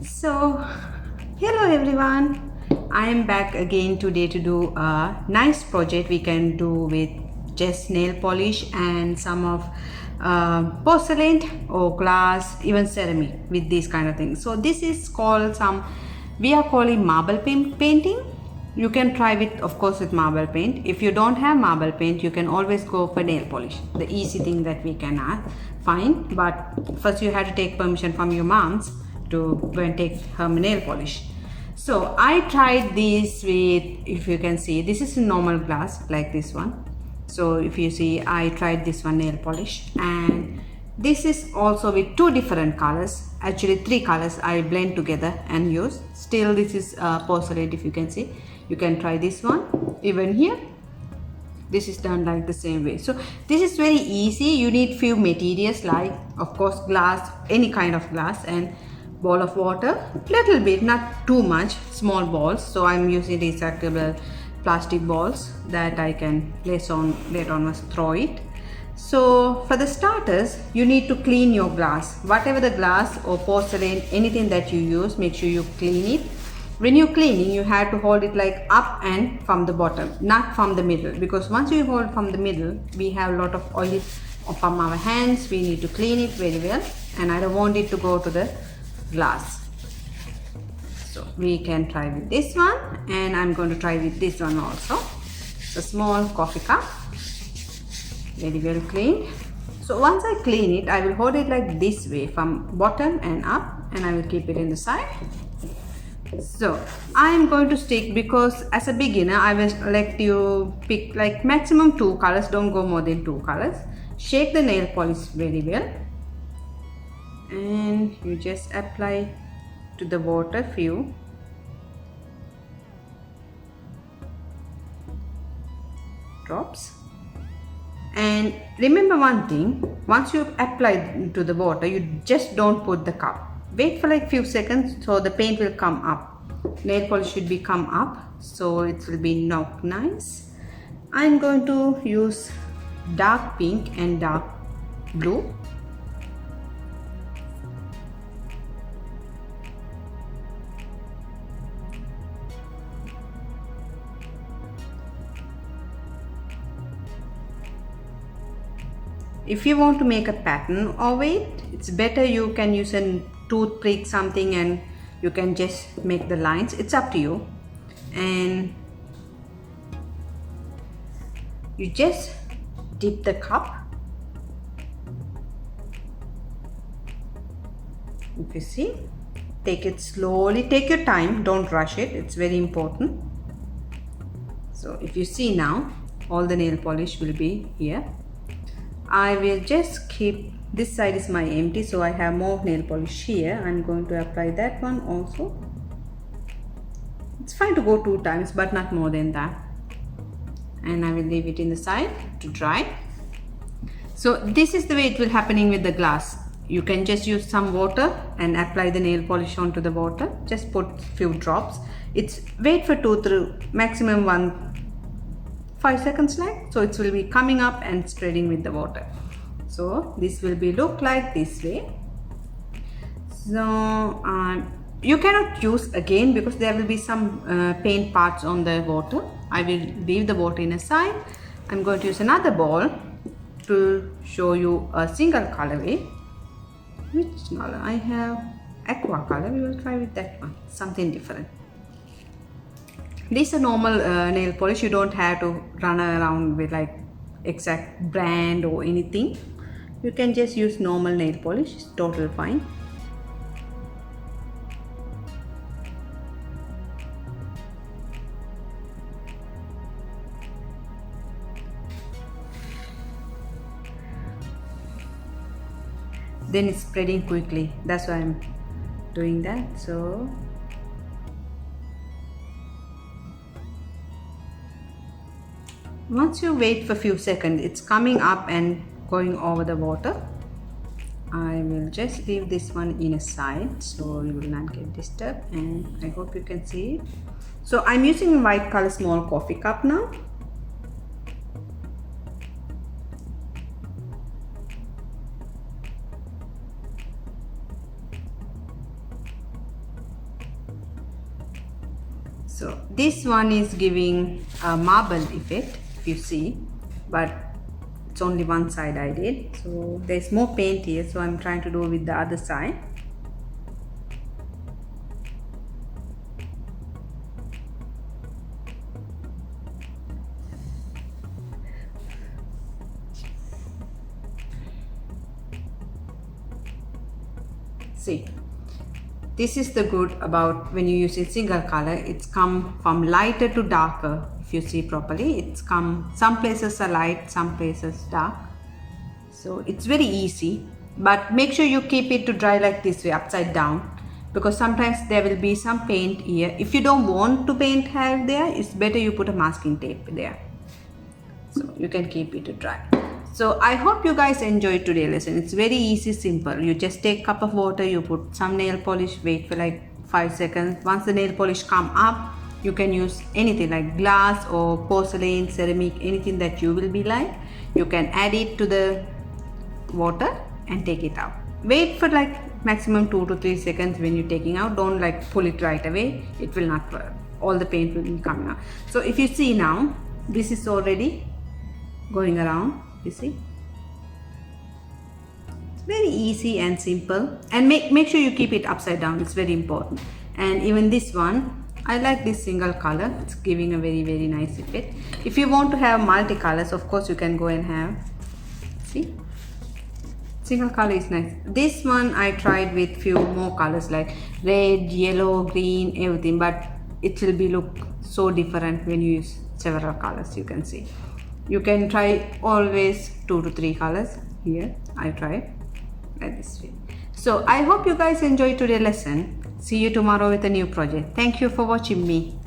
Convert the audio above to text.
So, hello everyone. I am back again today to do a nice project we can do with just nail polish and some of porcelain or glass, even ceramic with these kind of things. So this is called we are calling marble painting. You can try with, of course, with marble paint. If you don't have marble paint, you can always go for nail polish, the easy thing that we can find. But first you have to take permission from your moms to go and take her nail polish. So I tried this with, if you can see, this is a normal glass like this one. So if you see, I tried this one nail polish, and this is also with two different colors, actually three colors I blend together and use. Still this is porcelain. If you can see, you can try this one. Even here this is done like the same way. So this is very easy. You need few materials like, of course, glass, any kind of glass, and ball of water, little bit, not too much, small balls. So I'm using recyclable plastic balls that I can place on later on, must throw it. So for the starters, you need to clean your glass. Whatever the glass or porcelain, anything that you use, make sure you clean it. When you're cleaning, you have to hold it like up and from the bottom, not from the middle, because once you hold from the middle, we have a lot of oil from our hands. We need to clean it very well, and I don't want it to go to the glass. So we can try with this one, and I'm going to try with this one also. It's a small coffee cup, very well cleaned. So once I clean it, I will hold it like this way from bottom and up, and I will keep it in the side. So I am going to stick, because as a beginner I will let you pick like maximum two colors, don't go more than two colors. Shake the nail polish very well, and you just apply to the water few. Drops. And remember one thing, once you apply to the water, you just don't put the cup. Wait for like few seconds so the paint will come up. Nail polish should be come up, so it will be not nice. I'm going to use dark pink and dark blue. If you want to make a pattern of it, it's better you can use a toothpick something, and you can just make the lines. It's up to you. And you just dip the cup. If you see, take it slowly, take your time, don't rush it, it's very important. So if you see now, all the nail polish will be here. I will just keep this side is my empty, so I have more nail polish here. I'm going to apply that one also. It's fine to go 2 times, but not more than that. And I will leave it in the side to dry. So this is the way it will happening with the glass. You can just use some water and apply the nail polish onto the water. Just put few drops. It's wait for 2 through maximum 5 seconds like, so it will be coming up and spreading with the water. So this will be look like this way. So you cannot use again, because there will be some paint parts on the water. I will leave the water in a side. I'm going to use another ball to show you a single colorway. Which color I have? Aqua color. We will try with that one, something different. This is a normal nail polish. You don't have to run around with like exact brand or anything. You can just use normal nail polish. It's totally fine. Then it's spreading quickly. That's why I'm doing that. So once you wait for a few seconds, it's coming up and going over the water. I will just leave this one in a side so you will not get disturbed, and I hope you can see it. So I'm using white color small coffee cup now. So this one is giving a marble effect, if you see, but it's only one side I did. So there's more paint here, so I'm trying to do with the other side. See, this is the good about when you use a single color. It's come from lighter to darker. If you see properly, it's come, some places are light, some places dark. So it's very easy, but make sure you keep it to dry like this way, upside down, because sometimes there will be some paint here. If you don't want to paint hair there, it's better you put a masking tape there, so you can keep it to dry. So I hope you guys enjoyed today's lesson. It's very easy, simple. You just take a cup of water, you put some nail polish, wait for like 5 seconds. Once the nail polish come up, you can use anything like glass or porcelain, ceramic, anything that you will be like. You can add it to the water and take it out. Wait for like maximum 2 to 3 seconds when you're taking out. Don't like pull it right away. It will not work. All the paint will be coming out. So if you see now, this is already going around. You see, it's very easy and simple, and make sure you keep it upside down. It's very important. And even this one, I like this single color. It's giving a very nice effect. If you want to have multicolors, of course you can go and have, see, single color is nice. This one I tried with few more colors like red, yellow, green, everything, but it will be look so different when you use several colors. You can see, you can try always 2 to 3 colors. Here I tried like this way. So I hope you guys enjoyed today's lesson. See you tomorrow with a new project. Thank you for watching me.